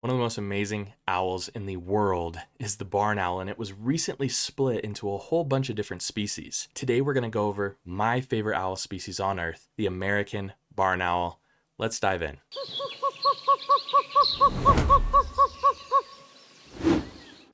One of the most amazing owls in the world is the barn owl, and it was recently split into a whole bunch of different species. Today we're going to go over my favorite owl species on Earth, the American barn owl. Let's dive in.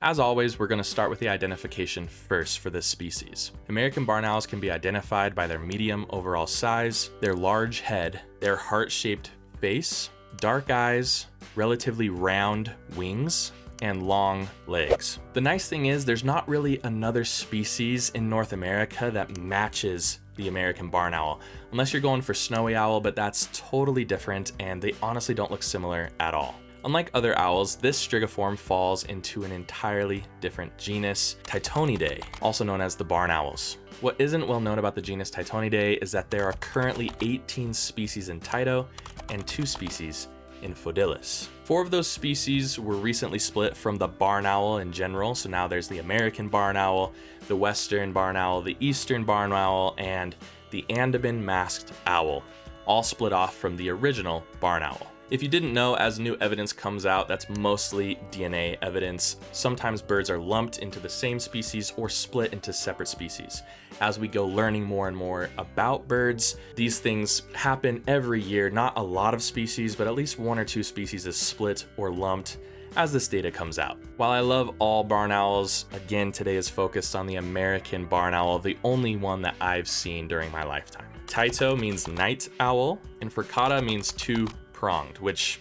As always, we're going to start with the identification first for this species. American barn owls can be identified by their medium overall size, their large head, their heart-shaped face, dark eyes, relatively round wings, and long legs. The nice thing is there's not really another species in North America that matches the American barn owl, unless you're going for snowy owl, but that's totally different and they honestly don't look similar at all. Unlike other owls, this strigiform falls into an entirely different genus, Tytonidae, also known as the barn owls. What isn't well known about the genus Tytonidae is that there are currently 18 species in Tyto and 2 species in Fodilis. 4 of those species were recently split from the barn owl in general, so now there's the American barn owl, the Western barn owl, the Eastern barn owl, and the Andaman masked owl, all split off from the original barn owl. If you didn't know, as new evidence comes out, that's mostly DNA evidence. Sometimes birds are lumped into the same species or split into separate species. As we go learning more and more about birds, these things happen every year. Not a lot of species, but at least 1 or 2 species is split or lumped as this data comes out. While I love all barn owls, again, today is focused on the American barn owl, the only one that I've seen during my lifetime. Tyto means night owl, and furcata means two-pronged, which,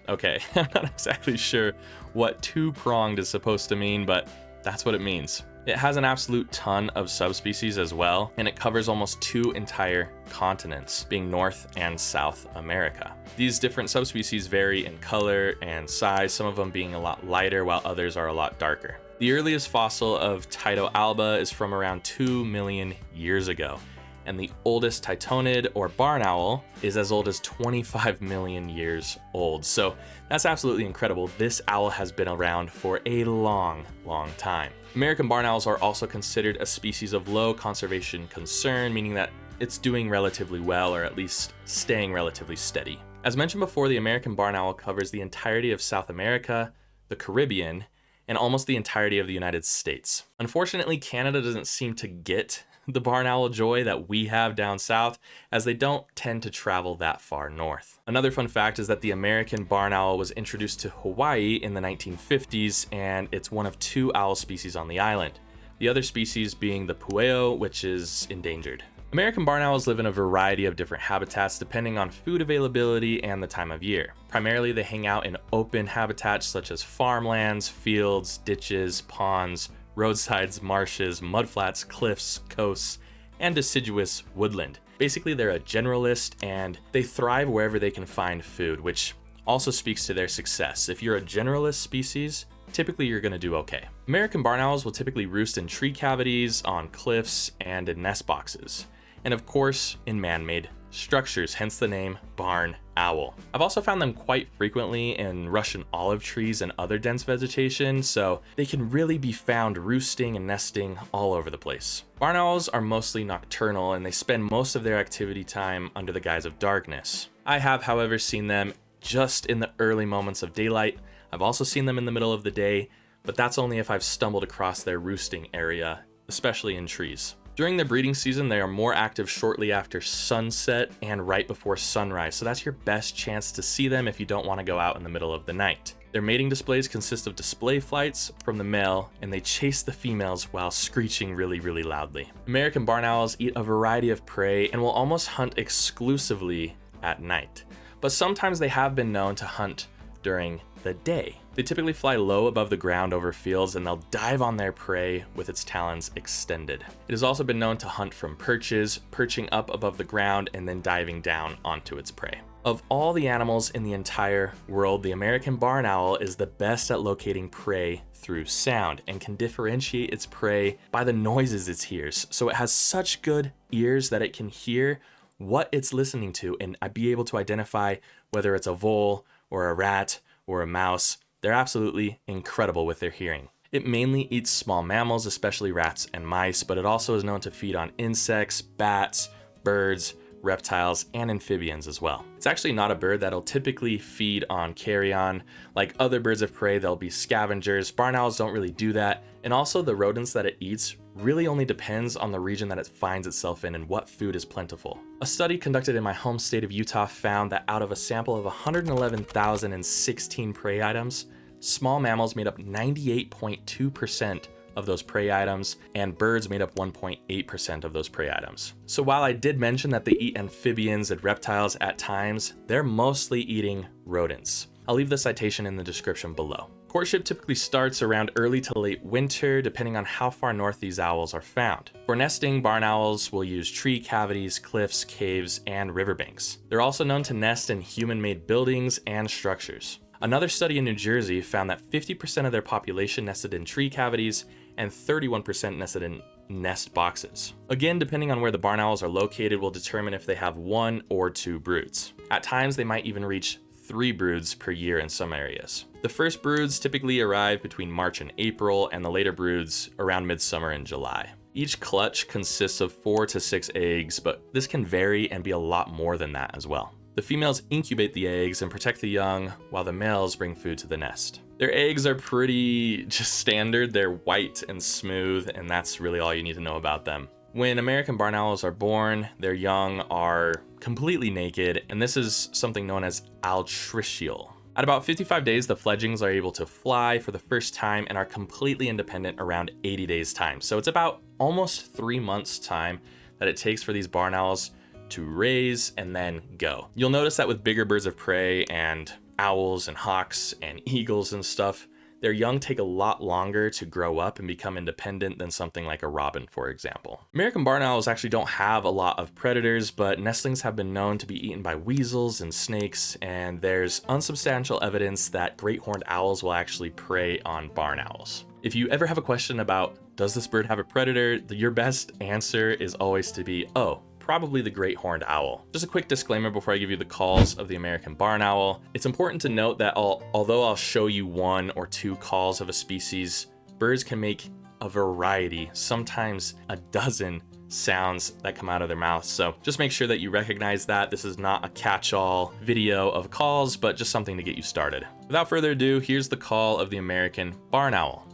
okay, I'm not exactly sure what two-pronged is supposed to mean, but that's what it means. It has an absolute ton of subspecies as well, and it covers almost 2 entire continents, being North and South America. These different subspecies vary in color and size, some of them being a lot lighter while others are a lot darker. The earliest fossil of Tyto alba is from around 2 million years ago, and the oldest Tytonid or barn owl is as old as 25 million years old. So that's absolutely incredible. This owl has been around for a long, long time. American barn owls are also considered a species of low conservation concern, meaning that it's doing relatively well, or at least staying relatively steady. As mentioned before, the American barn owl covers the entirety of South America, the Caribbean, and almost the entirety of the United States. Unfortunately, Canada doesn't seem to get the barn owl joy that we have down south, as they don't tend to travel that far north. Another fun fact is that the American barn owl was introduced to Hawaii in the 1950s, and it's one of 2 owl species on the island, the other species being the pueo, which is endangered. American barn owls live in a variety of different habitats depending on food availability and the time of year. Primarily, they hang out in open habitats such as farmlands, fields, ditches, ponds, roadsides, marshes, mudflats, cliffs, coasts, and deciduous woodland. Basically, they're a generalist and they thrive wherever they can find food, which also speaks to their success. If you're a generalist species, typically you're going to do okay. American barn owls will typically roost in tree cavities, on cliffs, and in nest boxes. And of course, in man-made structures, hence the name barn owl. I've also found them quite frequently in Russian olive trees and other dense vegetation, so they can really be found roosting and nesting all over the place. Barn owls are mostly nocturnal, and they spend most of their activity time under the guise of darkness. I have, however, seen them just in the early moments of daylight. I've also seen them in the middle of the day, but that's only if I've stumbled across their roosting area, especially in trees. During the breeding season, they are more active shortly after sunset and right before sunrise, so that's your best chance to see them if you don't want to go out in the middle of the night. Their mating displays consist of display flights from the male, and they chase the females while screeching really, really loudly. American barn owls eat a variety of prey and will almost hunt exclusively at night, but sometimes they have been known to hunt during the day. They typically fly low above the ground over fields, and they'll dive on their prey with its talons extended. It has also been known to hunt from perches, perching up above the ground and then diving down onto its prey. Of all the animals in the entire world, the American barn owl is the best at locating prey through sound and can differentiate its prey by the noises it hears. So it has such good ears that it can hear what it's listening to and be able to identify whether it's a vole or a rat or a mouse. They're absolutely incredible with their hearing. It mainly eats small mammals, especially rats and mice, but it also is known to feed on insects, bats, birds, reptiles, and amphibians as well. It's actually not a bird that'll typically feed on carrion. Like other birds of prey, they'll be scavengers. Barn owls don't really do that. And also the rodents that it eats really only depends on the region that it finds itself in and what food is plentiful. A study conducted in my home state of Utah found that out of a sample of 111,016 prey items, small mammals made up 98.2% of those prey items, and birds made up 1.8% of those prey items. So while I did mention that they eat amphibians and reptiles at times, they're mostly eating rodents. I'll leave the citation in the description below. Courtship typically starts around early to late winter, depending on how far north these owls are found. For nesting, barn owls will use tree cavities, cliffs, caves, and riverbanks. They're also known to nest in human-made buildings and structures. Another study in New Jersey found that 50% of their population nested in tree cavities and 31% nested in nest boxes. Again, depending on where the barn owls are located will determine if they have 1 or 2 broods. At times, they might even reach 3 broods per year in some areas. The first broods typically arrive between March and April, and the later broods around midsummer and July. Each clutch consists of 4 to 6 eggs, but this can vary and be a lot more than that as well. The females incubate the eggs and protect the young, while the males bring food to the nest. Their eggs are pretty just standard. They're white and smooth, and that's really all you need to know about them. When American barn owls are born, their young are completely naked, and this is something known as altricial. At about 55 days, the fledglings are able to fly for the first time and are completely independent around 80 days time. So it's about almost 3 months time that it takes for these barn owls to raise and then go. You'll notice that with bigger birds of prey and owls and hawks and eagles and stuff, their young take a lot longer to grow up and become independent than something like a robin, for example. American barn owls actually don't have a lot of predators, but nestlings have been known to be eaten by weasels and snakes, and there's unsubstantial evidence that great horned owls will actually prey on barn owls. If you ever have a question about, does this bird have a predator, your best answer is always to be, oh, probably the great horned owl. Just a quick disclaimer before I give you the calls of the American barn owl. It's important to note that although I'll show you 1 or 2 calls of a species, birds can make a variety, sometimes a dozen sounds that come out of their mouths. So just make sure that you recognize that this is not a catch-all video of calls, but just something to get you started. Without further ado, here's the call of the American barn owl.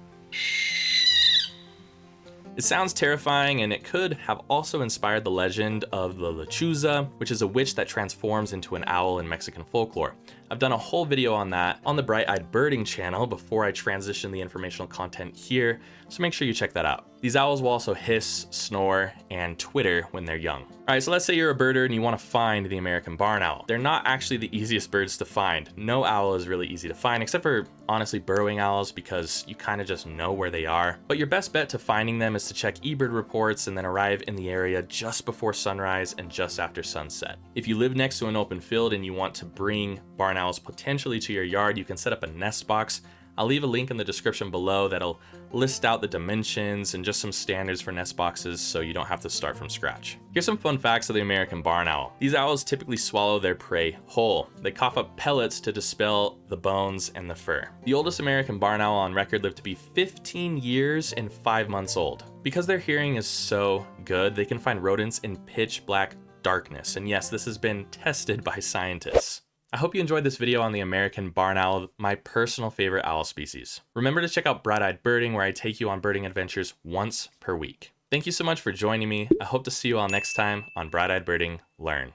It sounds terrifying, and it could have also inspired the legend of the lechuza, which is a witch that transforms into an owl in Mexican folklore. I've done a whole video on that on the Bright-Eyed Birding channel before I transition the informational content here, so make sure you check that out. These owls will also hiss, snore, and twitter when they're young. All right, so let's say you're a birder and you want to find the American barn owl. They're not actually the easiest birds to find. No owl is really easy to find, except for, honestly, burrowing owls, because you kind of just know where they are. But your best bet to finding them is to check eBird reports and then arrive in the area just before sunrise and just after sunset. If you live next to an open field and you want to bring barn owls potentially to your yard, you can set up a nest box. I'll leave a link in the description below that'll list out the dimensions and just some standards for nest boxes so you don't have to start from scratch. Here's some fun facts of the American barn owl. These owls typically swallow their prey whole. They cough up pellets to dispel the bones and the fur. The oldest American barn owl on record lived to be 15 years and 5 months old. Because their hearing is so good, they can find rodents in pitch black darkness. And yes, this has been tested by scientists. I hope you enjoyed this video on the American barn owl, my personal favorite owl species. Remember to check out Bright-Eyed Birding, where I take you on birding adventures once per week. Thank you so much for joining me. I hope to see you all next time on Bright-Eyed Birding Learn.